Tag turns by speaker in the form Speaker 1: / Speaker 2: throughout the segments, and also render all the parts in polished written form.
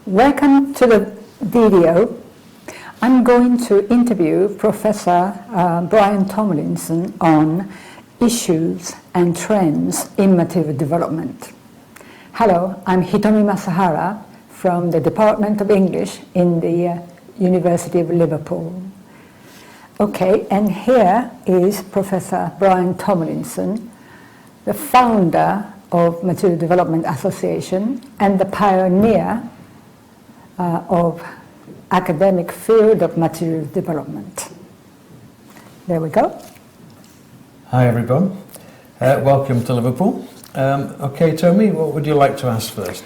Speaker 1: Welcome to the video. I'm going to interview Professor Brian Tomlinson on issues and trends in material development. Hello, I'm Hitomi Masuhara from the Department of English in the University of Liverpool. Okay, and here is Professor Brian Tomlinson, the founder of Material Development Association and the pioneer of academic field of material development. There we go.
Speaker 2: Hi everyone, welcome to Liverpool. Okay, Tommy, what would you like to ask first?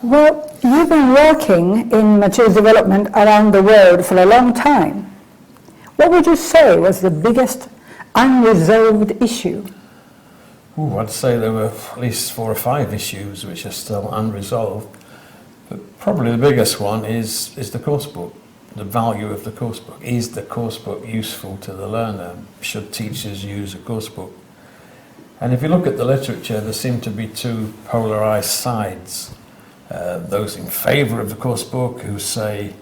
Speaker 1: Well, you've been working in material development around the world for a long time. What would you say was the biggest unresolved issue?
Speaker 2: I'd say there were at least 4 or 5 issues which are still unresolved. But probably the biggest one is the course book, the value of the course book. Is the course book useful to the learner? Should teachers use a course book? And if you look at the literature, there seem to be 2 polarized sides. Those in favor of the course book who say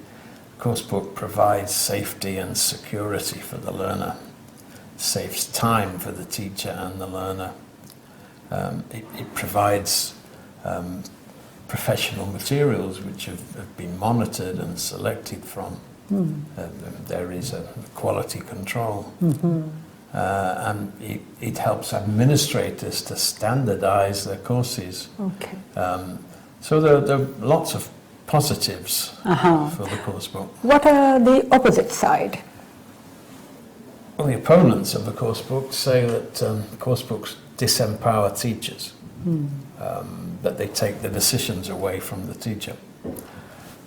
Speaker 2: the course book provides safety and security for the learner, saves time for the teacher and the learner. It provides professional materials which have been monitored and selected from. There is a quality control. And it helps administrators to standardize their courses.
Speaker 1: Okay.
Speaker 2: So there are lots of positives for the course book.
Speaker 1: What are the opposite side?
Speaker 2: Well, the opponents of the course book say that course books disempower teachers, that they take the decisions away from the teacher,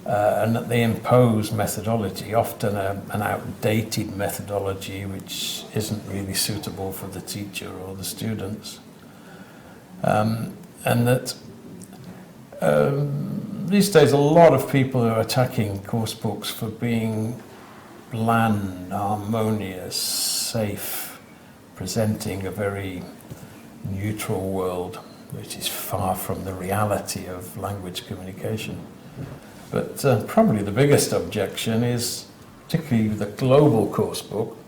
Speaker 2: and that they impose methodology, often an outdated methodology which isn't really suitable for the teacher or the students, and that these days a lot of people are attacking course books for being bland, harmonious, safe, presenting a very neutral world which is far from the reality of language communication. But probably the biggest objection is particularly the global course book,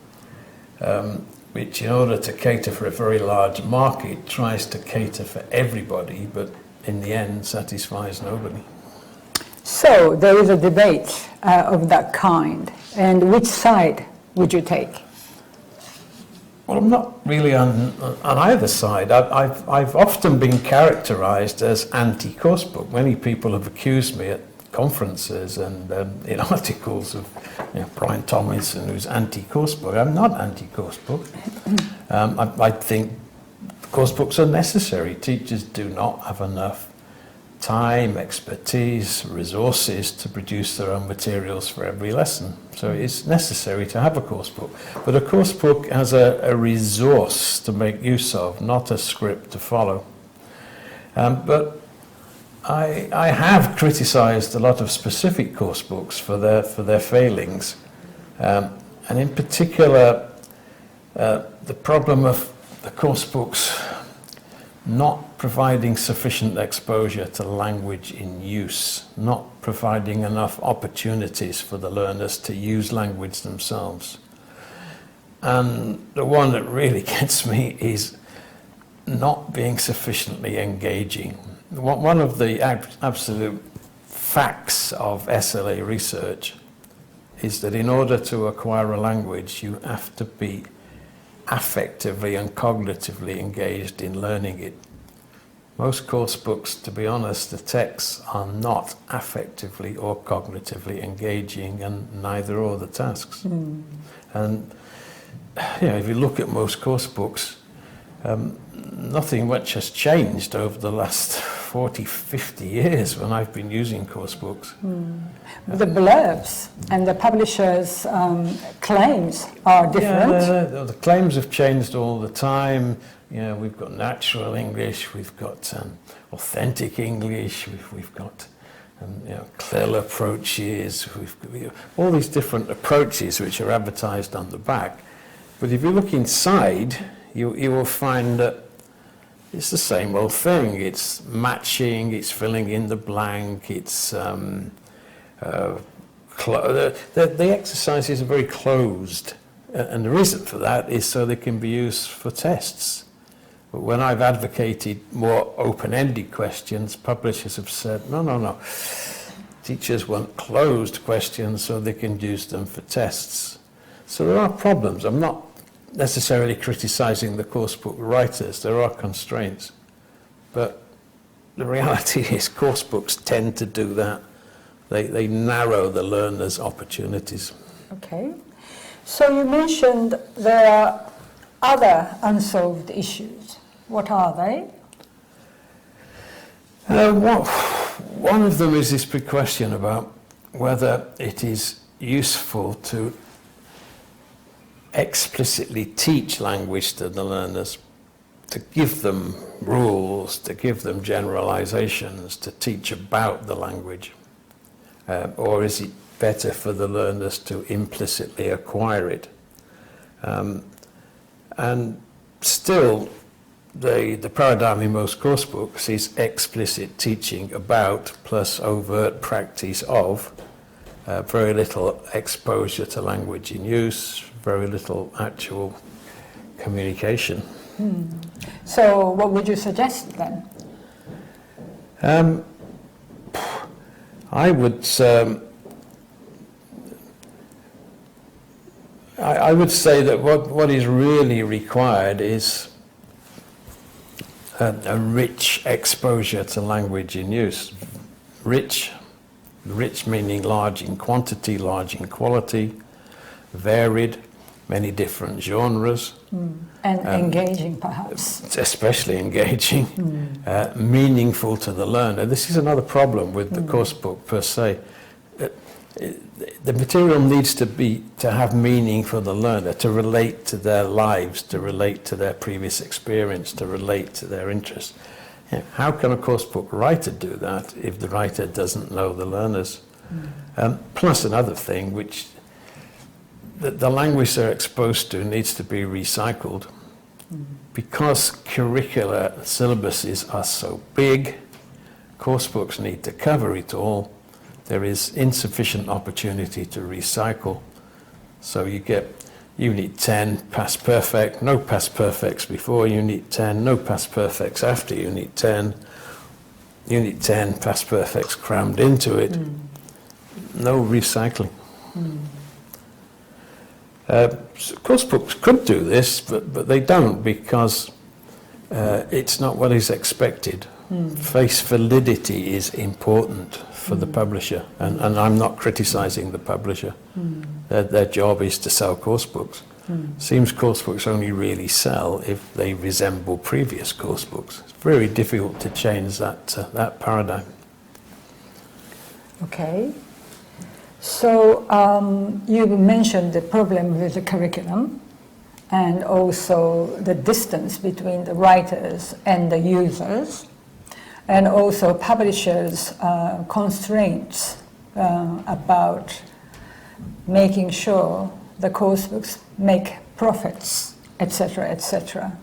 Speaker 2: which in order to cater for a very large market tries to cater for everybody, but in the end satisfies nobody.
Speaker 1: So there is a debate of that kind, and which side would you take?
Speaker 2: Well, I'm not really on either side. I've often been characterized as anti-course book. Many people have accused me at conferences and in articles of Brian Tomlinson, who's anti-course book. I'm not anti-course book. I think course books are necessary. Teachers do not have enough time, expertise, resources to produce their own materials for every lesson. So it's necessary to have a course book. But a course book has a resource to make use of, not a script to follow. But I have criticized a lot of specific course books for their failings. And in particular, the problem of the course books not providing sufficient exposure to language in use, not providing enough opportunities for the learners to use language themselves. And the one that really gets me is not being sufficiently engaging. One of the absolute facts of SLA research is that in order to acquire a language, you have to be affectively and cognitively engaged in learning it. Most course books, to be honest, the texts are not affectively or cognitively engaging, and neither are the tasks. And if you look at most course books, nothing much has changed over the last 40, 50 years when I've been using course books.
Speaker 1: The blurbs and the publishers' claims are different.
Speaker 2: Yeah, the claims have changed all the time. We've got natural English, we've got authentic English, we've got clear approaches, we've got all these different approaches which are advertised on the back. But if you look inside, you will find that it's the same old thing. It's matching, it's filling in the blank, it's the exercises are very closed, and the reason for that is so they can be used for tests. But when I've advocated more open-ended questions, publishers have said, no. Teachers want closed questions so they can use them for tests. So there are problems. I'm not necessarily criticizing the coursebook writers. There are constraints. But the reality is coursebooks tend to do that. They narrow the learner's opportunities. Okay.
Speaker 1: So you mentioned there are other unsolved issues. What are they?
Speaker 2: One of them is this big question about whether it is useful to explicitly teach language to the learners, to give them rules, to give them generalizations, to teach about the language. Or is it better for the learners to implicitly acquire it? And still, the paradigm in most coursebooks is explicit teaching about plus overt practice of, very little exposure to language in use, very little actual communication.
Speaker 1: So what would you suggest then?
Speaker 2: I would say that what is really required is a rich exposure to language in use. Rich meaning large in quantity, large in quality, varied, many different genres.
Speaker 1: And engaging, perhaps.
Speaker 2: Especially engaging, meaningful to the learner. This is another problem with the coursebook per se. The material needs to have meaning for the learner, to relate to their lives, to relate to their previous experience, to relate to their interests. How can a coursebook writer do that if the writer doesn't know the learners? Plus another thing, which the language they're exposed to needs to be recycled. Because curricular syllabuses are so big, coursebooks need to cover it all. There is insufficient opportunity to recycle. So you get Unit 10, past perfect, no past perfects before Unit 10, no past perfects after Unit 10. Unit 10, past perfects crammed into it. No recycling. Coursebooks could do this, but they don't because it's not what is expected. Face validity is important for the publisher, and I'm not criticizing the publisher. Their job is to sell coursebooks. Seems coursebooks only really sell if they resemble previous coursebooks. It's very difficult to change that paradigm.
Speaker 1: Okay. So you mentioned the problem with the curriculum and also the distance between the writers and the users, and also publishers' constraints about making sure the coursebooks make profits, etc., etc.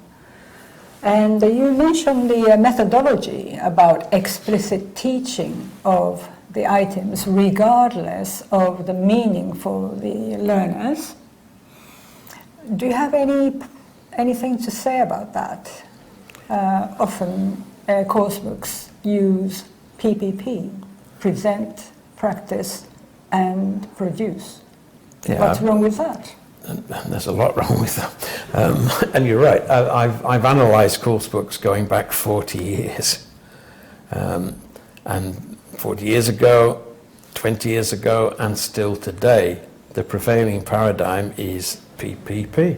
Speaker 1: And you mentioned the methodology about explicit teaching of the items regardless of the meaning for the learners. Do you have anything to say about that? Often coursebooks use PPP, present, practice, and produce.
Speaker 2: Yeah,
Speaker 1: What's wrong with that?
Speaker 2: There's a lot wrong with that. And you're right, I've analysed coursebooks going back 40 years. And 40 years ago, 20 years ago, and still today, the prevailing paradigm is PPP.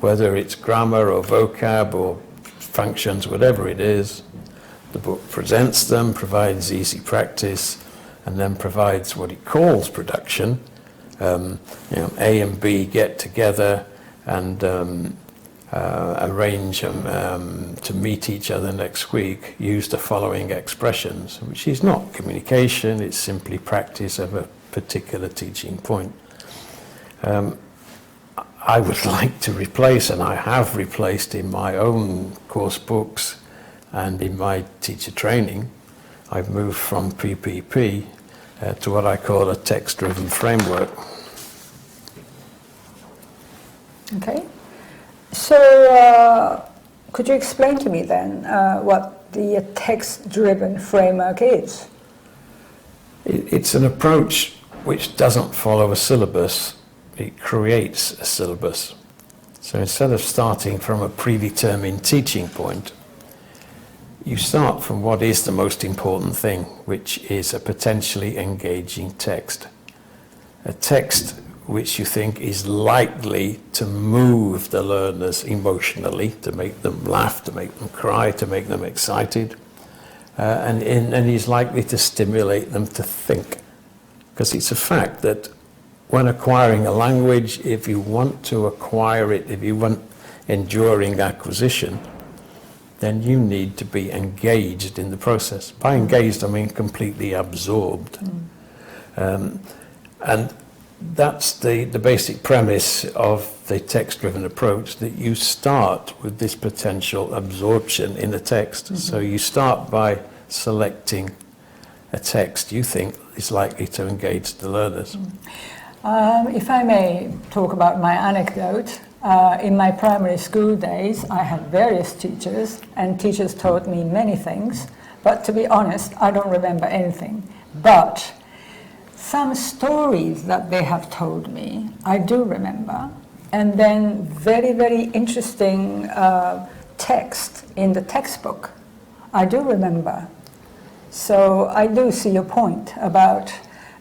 Speaker 2: Whether it's grammar or vocab or functions, whatever it is, the book presents them, provides easy practice, and then provides what it calls production. A and B get together and arrange to meet each other next week, use the following expressions, which is not communication, it's simply practice of a particular teaching point. I would like to replace, and I have replaced in my own course books and in my teacher training, I've moved from PPP to what I call a text-driven framework.
Speaker 1: Okay. So could you explain to me then what the text-driven framework is?
Speaker 2: It's an approach which doesn't follow a syllabus, it creates a syllabus. So instead of starting from a predetermined teaching point, you start from what is the most important thing, which is a potentially engaging text. A text which you think is likely to move the learners emotionally, to make them laugh, to make them cry, to make them excited, and is likely to stimulate them to think. Because it's a fact that when acquiring a language, if you want to acquire it, if you want enduring acquisition, then you need to be engaged in the process. By engaged, I mean completely absorbed. And that's the basic premise of the text-driven approach, that you start with this potential absorption in a text. So you start by selecting a text you think is likely to engage the learners.
Speaker 1: If I may talk about my anecdote, in my primary school days, I had various teachers, and teachers taught me many things, but to be honest, I don't remember anything. But some stories that they have told me, I do remember, and then very, very interesting text in the textbook, I do remember. So I do see your point about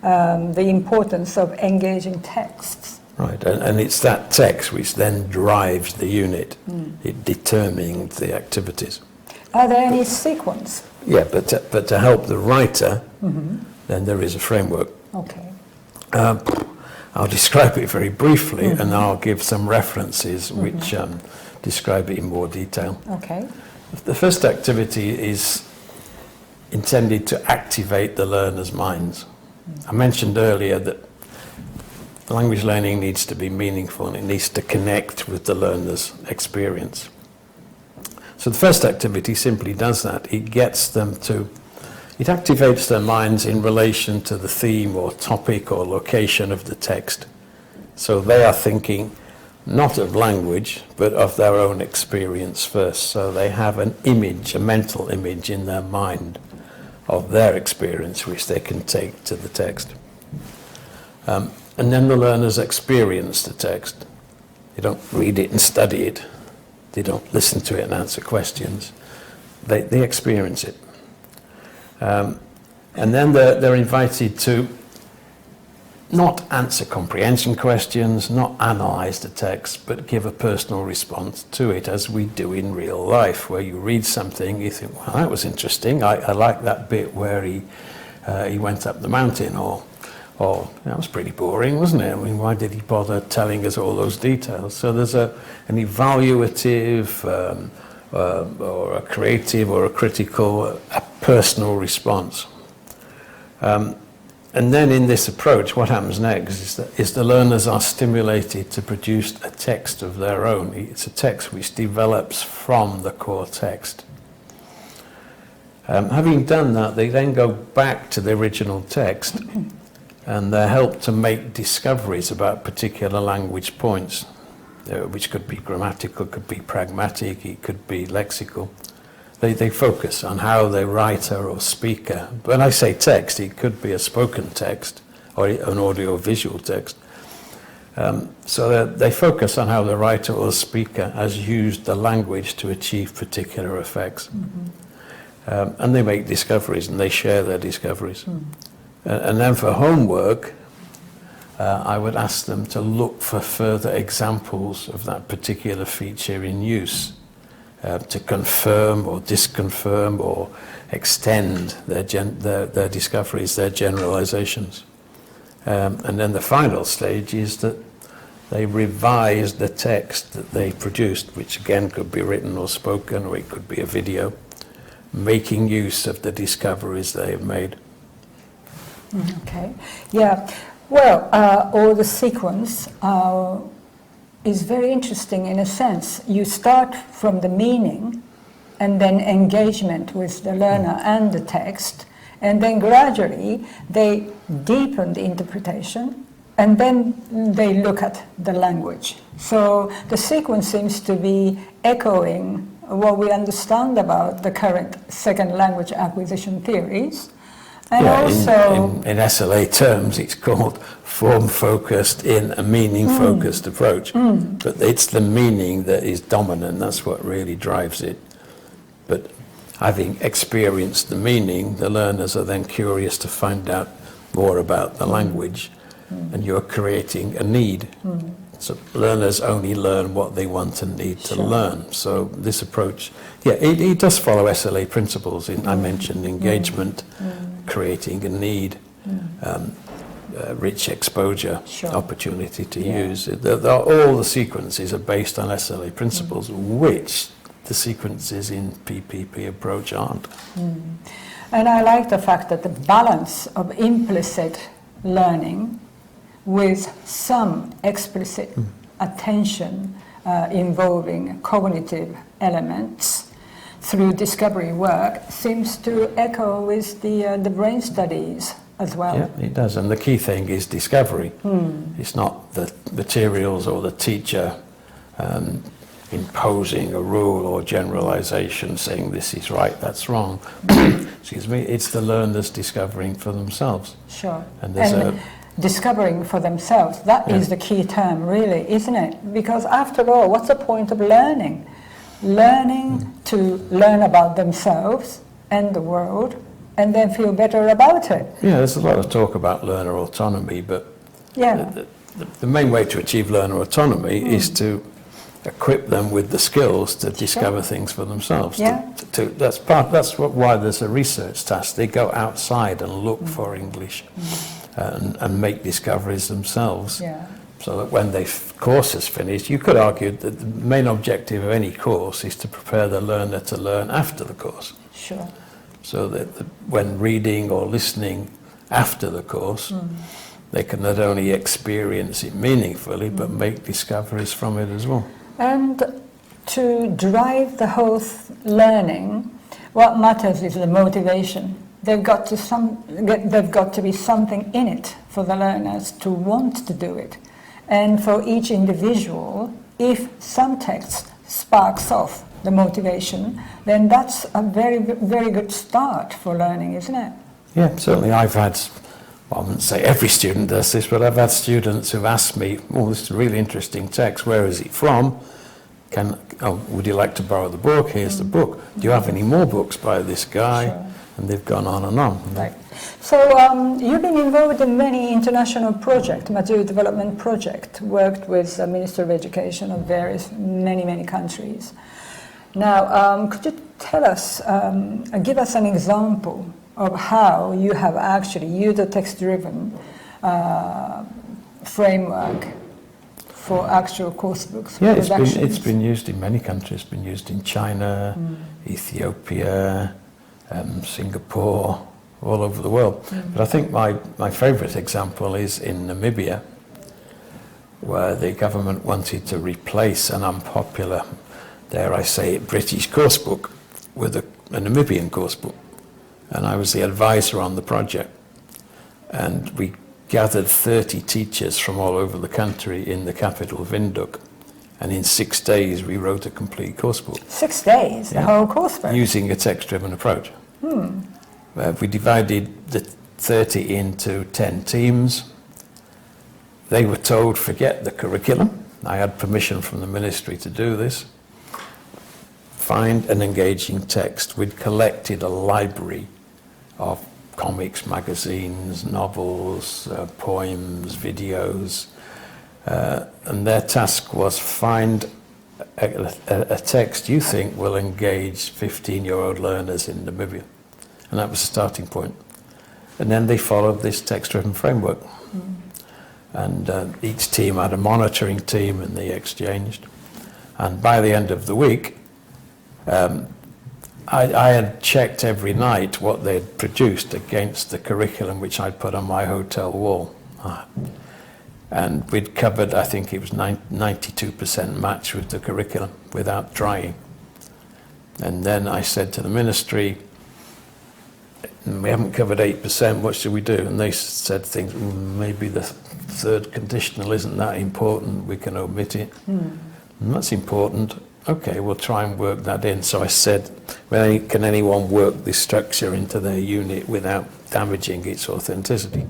Speaker 1: the importance of engaging texts.
Speaker 2: Right, and it's that text which then drives the unit. It determines the activities.
Speaker 1: Are there any sequence?
Speaker 2: Yeah, but to help the writer, then there is a framework.
Speaker 1: Okay.
Speaker 2: I'll describe it very briefly, and I'll give some references which describe it in more detail.
Speaker 1: Okay.
Speaker 2: The first activity is intended to activate the learner's minds. I mentioned earlier that language learning needs to be meaningful and it needs to connect with the learner's experience. So the first activity simply does that. It activates their minds in relation to the theme or topic or location of the text. So they are thinking not of language, but of their own experience first. So they have an image, a mental image in their mind of their experience, which they can take to the text. And then the learners experience the text. They don't read it and study it. They don't listen to it and answer questions. They experience it. And then they're invited to not answer comprehension questions, not analyze the text, but give a personal response to it, as we do in real life, where you read something, you think, well, that was interesting. I like that bit where he went up the mountain, or that was pretty boring, wasn't it? I mean, why did he bother telling us all those details? So there's an evaluative, or a creative, or a critical, a personal response. And then in this approach, what happens next is the learners are stimulated to produce a text of their own. It's a text which develops from the core text. Having done that, they then go back to the original text and they're helped to make discoveries about particular language points, which could be grammatical, could be pragmatic, it could be lexical. They focus on how the writer or speaker, when I say text, it could be a spoken text or an audio-visual text. So they focus on how the writer or speaker has used the language to achieve particular effects. And they make discoveries and they share their discoveries. And then for homework, I would ask them to look for further examples of that particular feature in use. To confirm or disconfirm or extend their discoveries, their generalizations. And then the final stage is that they revise the text that they produced, which again could be written or spoken, or it could be a video, making use of the discoveries they have made.
Speaker 1: Okay, yeah. Well, all the sequence is very interesting in a sense. You start from the meaning and then engagement with the learner and the text, And then gradually they deepen the interpretation, and then they look at the language. So the sequence seems to be echoing what we understand about the current second language acquisition theories. And
Speaker 2: yeah,
Speaker 1: also,
Speaker 2: in SLA terms, it's called form-focused in a meaning-focused approach. But it's the meaning that is dominant. That's what really drives it. But having experienced the meaning, the learners are then curious to find out more about the language, and you're creating a need. So learners only learn what they want and need to learn. So this approach, yeah, it does follow SLA principles. I mentioned engagement, creating a need, rich exposure, opportunity to use. All the sequences are based on SLA principles, which the sequences in PPP approach aren't.
Speaker 1: And I like the fact that the balance of implicit learning with some explicit attention involving cognitive elements through discovery work seems to echo with the brain studies as well.
Speaker 2: Yeah, it does. And the key thing is discovery. It's not the materials or the teacher imposing a rule or generalization saying this is right, that's wrong. Excuse me. It's the learners discovering for themselves.
Speaker 1: Sure.
Speaker 2: And there's
Speaker 1: discovering for themselves, that is the key term, really, isn't it? Because after all, what's the point of learning? Learning to learn about themselves and the world, and then feel better about it.
Speaker 2: Yeah, there's a lot of talk about learner autonomy, but the main way to achieve learner autonomy is to equip them with the skills to discover things for themselves. Why there's a research task. They go outside and look for English and make discoveries themselves. So that when the course is finished, you could argue that the main objective of any course is to prepare the learner to learn after the course.
Speaker 1: Sure.
Speaker 2: So that when reading or listening after the course, they can not only experience it meaningfully, but make discoveries from it as well.
Speaker 1: And to drive the whole learning, what matters is the motivation. They've got to be something in it for the learners to want to do it. And for each individual, if some text sparks off the motivation, then that's a very, very good start for learning, isn't it?
Speaker 2: Yeah, certainly. I've had, well, I wouldn't say every student does this, but I've had students who've asked me, oh, this is a really interesting text, where is it from? Would you like to borrow the book? Here's the book. Do you have any more books by this guy?
Speaker 1: Sure.
Speaker 2: And they've gone on and on.
Speaker 1: Right. So you've been involved in many international projects, material development projects, worked with the Minister of Education of many countries. Now, could you tell us, give us an example of how you have actually used the text-driven framework for actual course books?
Speaker 2: Yeah, it's been used in many countries. It's been used in China, Ethiopia, Singapore, all over the world. But I think my favourite example is in Namibia, where the government wanted to replace an unpopular, dare I say it, British course book with a Namibian course book. And I was the advisor on the project. And we gathered 30 teachers from all over the country in the capital, Windhoek. And in 6 days, we wrote a complete course book.
Speaker 1: 6 days, the whole course book?
Speaker 2: Using a text-driven approach. We divided the 30 into 10 teams. They were told, forget the curriculum. I had permission from the ministry to do this. Find an engaging text. We'd collected a library of comics, magazines, novels, poems, videos. And their task was find a text you think will engage 15-year-old learners in Namibia. And that was the starting point. And then they followed this text-driven framework. And each team had a monitoring team, and they exchanged. And by the end of the week, I had checked every night what they'd produced against the curriculum which I'd put on my hotel wall. And we'd covered, I think it was 92% match with the curriculum without trying. And then I said to the ministry, we haven't covered 8%, what should we do? And they said things, maybe the third conditional isn't that important, we can omit it. And that's important. Okay, we'll try and work that in. So I said, well, can anyone work this structure into their unit without damaging its authenticity?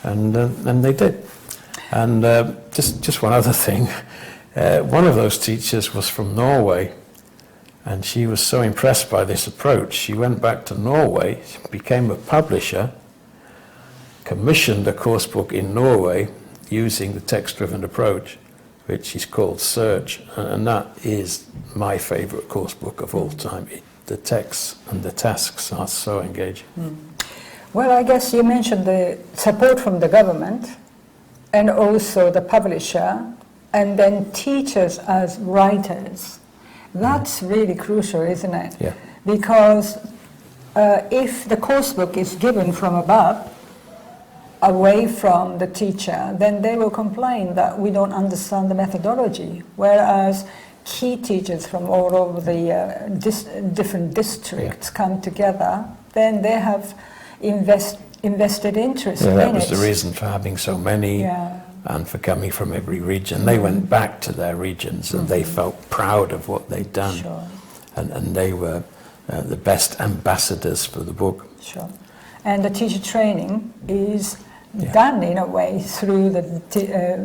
Speaker 2: And they did. And just one other thing, one of those teachers was from Norway, and she was so impressed by this approach, she went back to Norway, became a publisher, commissioned a course book in Norway using the text-driven approach, which is called Search, and that is my favorite course book of all time. The texts and the tasks are so engaging.
Speaker 1: Well, I guess you mentioned the support from the government and also the publisher, and then teachers as writers. That's really crucial, isn't it?
Speaker 2: Yeah.
Speaker 1: Because if the course book is given from above, away from the teacher, then they will complain that we don't understand the methodology. Whereas key teachers from all over the different districts come together, then they have invested interest in it.
Speaker 2: That was the reason for having so many and for coming from every region. They went back to their regions and they felt proud of what they'd done.
Speaker 1: Sure.
Speaker 2: And they were the best ambassadors for the book.
Speaker 1: Sure. And the teacher training is done in a way through the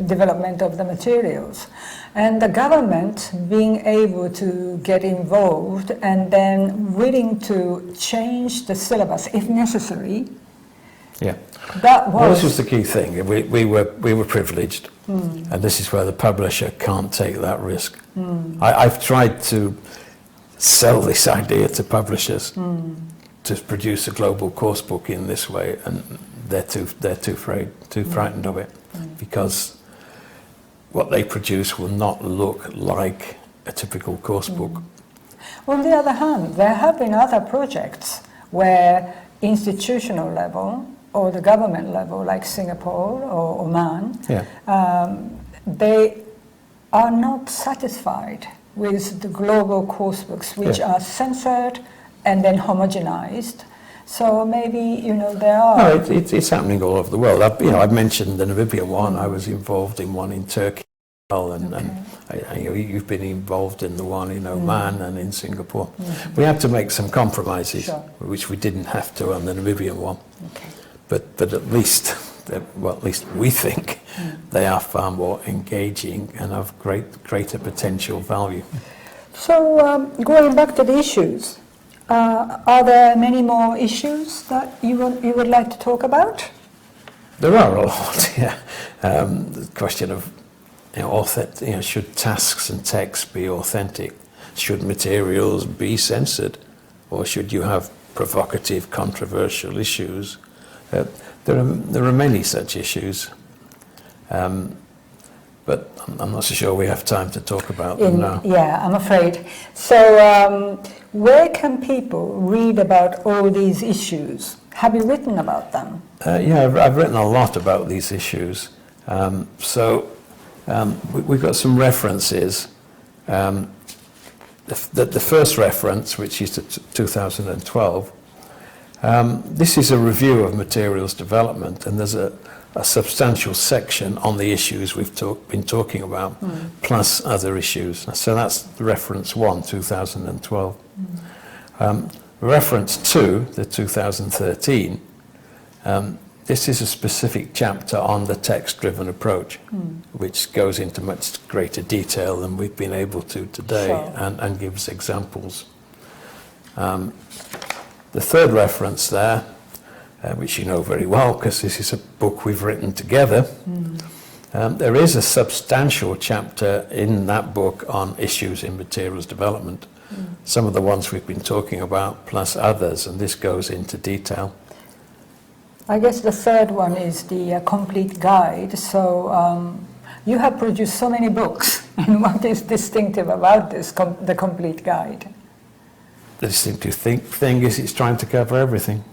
Speaker 1: development of the materials. And the government being able to get involved and then willing to change the syllabus if necessary.
Speaker 2: Yeah.
Speaker 1: That was,
Speaker 2: well, this was the key thing. We were privileged, and this is where the publisher can't take that risk. I've tried to sell this idea to publishers to produce a global course book in this way, and they're too frightened of it, because what they produce will not look like a typical course book.
Speaker 1: On the other hand, there have been other projects where institutional level or the government level, like Singapore or Oman, they are not satisfied with the global course books, which are censored and then homogenized. So maybe, there are...
Speaker 2: No, it's happening all over the world. I've mentioned the Namibia one. I was involved in one in Turkey, and you've been involved in the one in Oman and in Singapore. We had to make some compromises, which we didn't have to on the Namibian one.
Speaker 1: Okay.
Speaker 2: But at least we think they are far more engaging and of greater potential value.
Speaker 1: So going back to the issues, are there many more issues that you would like to talk about?
Speaker 2: There are a lot, yeah. The question of should tasks and texts be authentic? Should materials be censored? Or should you have provocative, controversial issues? There are many such issues, but I'm not so sure we have time to talk about them now.
Speaker 1: Yeah, I'm afraid. So where can people read about all these issues? Have you written about them?
Speaker 2: I've written a lot about these issues. We've got some references. The first reference, which is to 2012, this is a review of materials development, and there's a substantial section on the issues we've been talking about, plus other issues. So that's reference 1, 2012. Reference 2, the 2013, this is a specific chapter on the text-driven approach, which goes into much greater detail than we've been able to today, and gives examples. The third reference there, which you know very well because this is a book we've written together, there is a substantial chapter in that book on issues in materials development. Some of the ones we've been talking about, plus others, and this goes into detail.
Speaker 1: I guess the third one is the complete guide. So you have produced so many books, and what is distinctive about this, the complete guide?
Speaker 2: The distinctive thing is it's trying to cover everything.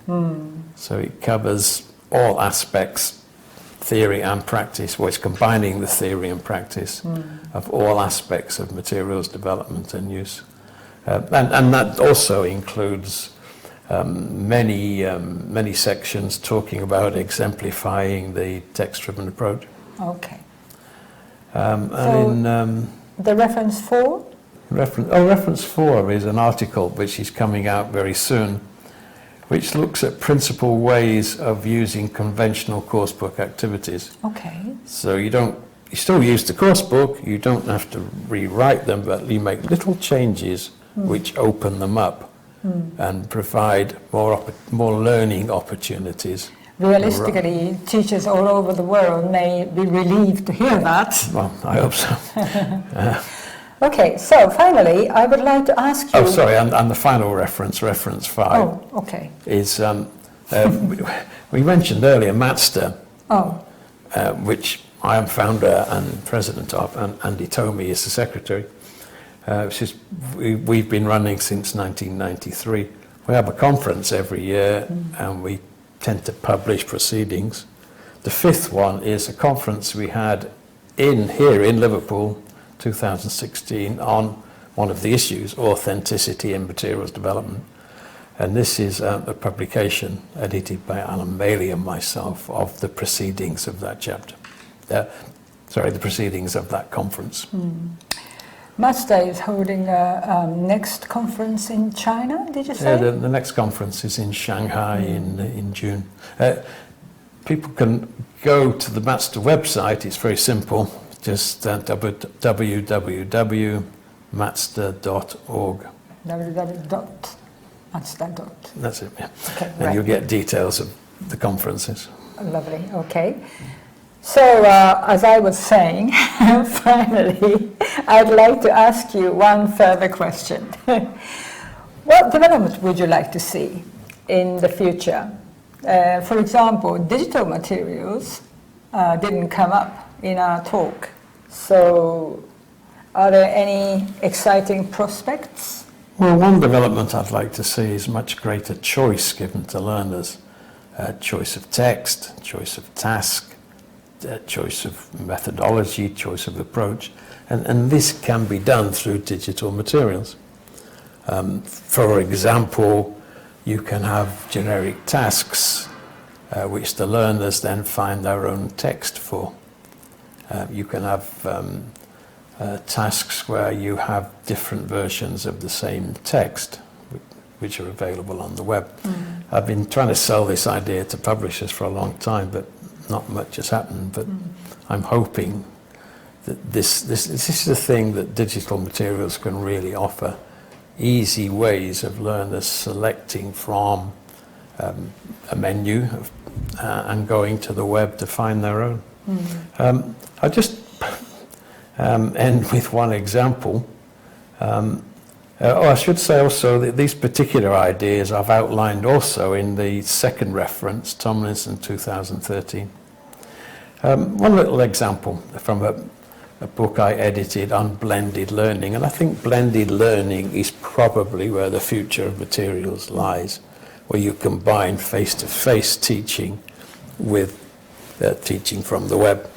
Speaker 2: So it covers all aspects, theory and practice. Well, it's combining the theory and practice of all aspects of materials development and use. And that also includes many sections talking about exemplifying the text-driven approach.
Speaker 1: Okay.
Speaker 2: And
Speaker 1: So the reference 4?
Speaker 2: Reference 4 is an article which is coming out very soon, which looks at principal ways of using conventional coursebook activities.
Speaker 1: Okay.
Speaker 2: So you still use the coursebook, you don't have to rewrite them, but you make little changes which open them up and provide more learning opportunities.
Speaker 1: Realistically, teachers all over the world may be relieved to hear that.
Speaker 2: Well, I hope so.
Speaker 1: Okay, so finally, I would like to ask you...
Speaker 2: Oh, sorry, and the final reference 5,
Speaker 1: Oh, okay.
Speaker 2: is, we mentioned earlier Matster, which I am founder and president of, and Hitomi is the secretary. We've been running since 1993. We have a conference every year, and we tend to publish proceedings. The 5th one is a conference we had here in Liverpool, 2016, on one of the issues, authenticity in materials development. And this is a publication edited by Alan Bailey and myself of the proceedings of that chapter. The proceedings of that conference.
Speaker 1: Mazda is holding a next conference in China, did you say?
Speaker 2: Yeah, the next conference is in Shanghai in June. People can go to the Mazda website, it's very simple, just www.mazda.org.
Speaker 1: www.mazda.org.
Speaker 2: That's it, yeah.
Speaker 1: Okay,
Speaker 2: and
Speaker 1: right.
Speaker 2: you'll get details of the conferences.
Speaker 1: Lovely, okay. So, as I was saying, finally, I'd like to ask you one further question. What development would you like to see in the future? For example, digital materials didn't come up in our talk. So, are there any exciting prospects?
Speaker 2: Well, one development I'd like to see is much greater choice given to learners. Choice of text, choice of task, choice of methodology, choice of approach, and this can be done through digital materials. For example, you can have generic tasks which the learners then find their own text for. You can have tasks where you have different versions of the same text which are available on the web. I've been trying to sell this idea to publishers for a long time, but not much has happened. But I'm hoping that this is the thing that digital materials can really offer: easy ways of learners selecting from a menu and going to the web to find their own. I'll just end with one example. I should say also that these particular ideas I've outlined also in the second reference, Tomlinson 2013. One little example from a book I edited on blended learning, and I think blended learning is probably where the future of materials lies, where you combine face-to-face teaching with teaching from the web.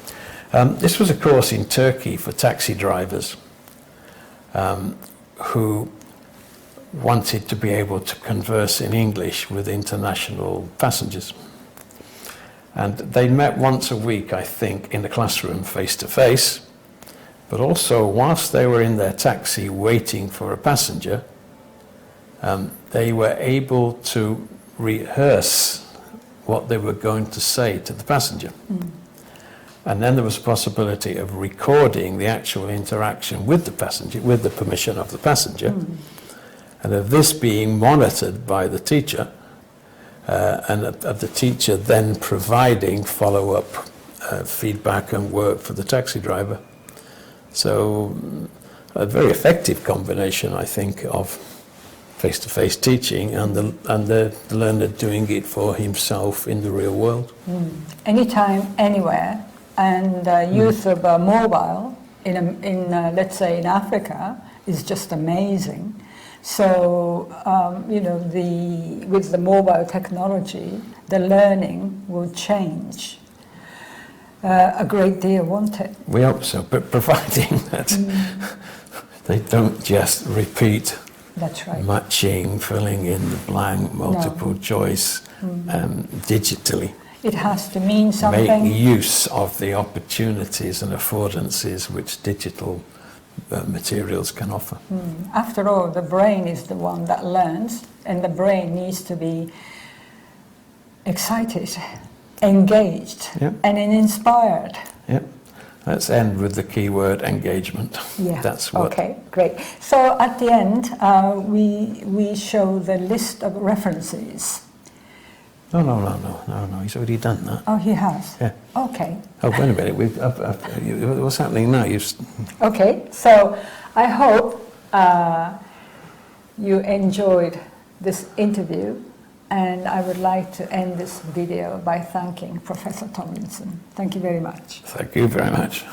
Speaker 2: This was a course in Turkey for taxi drivers who wanted to be able to converse in English with international passengers. And they met once a week, I think, in the classroom face-to-face, but also whilst they were in their taxi waiting for a passenger, they were able to rehearse what they were going to say to the passenger. And then there was a possibility of recording the actual interaction with the passenger, with the permission of the passenger, and of this being monitored by the teacher, and of the teacher then providing follow-up feedback and work for the taxi driver. So a very effective combination, I think, of face-to-face teaching and the learner doing it for himself in the real world.
Speaker 1: Anytime, anywhere. And use of mobile in let's say in Africa is just amazing. So with the mobile technology, the learning will change a great deal, won't it?
Speaker 2: We hope so, but providing that they don't just repeat
Speaker 1: That's right.
Speaker 2: matching, filling in the blank, multiple choice digitally.
Speaker 1: It has to mean something.
Speaker 2: Make use of the opportunities and affordances which digital materials can offer.
Speaker 1: After all, the brain is the one that learns, and the brain needs to be excited, engaged, and inspired.
Speaker 2: Yep. Let's end with the key word engagement.
Speaker 1: Yeah.
Speaker 2: That's what.
Speaker 1: Okay, great. So at the end, we show the list of references.
Speaker 2: No. He's already done that.
Speaker 1: Oh, he has?
Speaker 2: Yeah.
Speaker 1: Okay.
Speaker 2: Oh, wait a minute. What's happening now?
Speaker 1: Okay, so I hope you enjoyed this interview, and I would like to end this video by thanking Professor Tomlinson. Thank you very much.
Speaker 2: Thank you very much.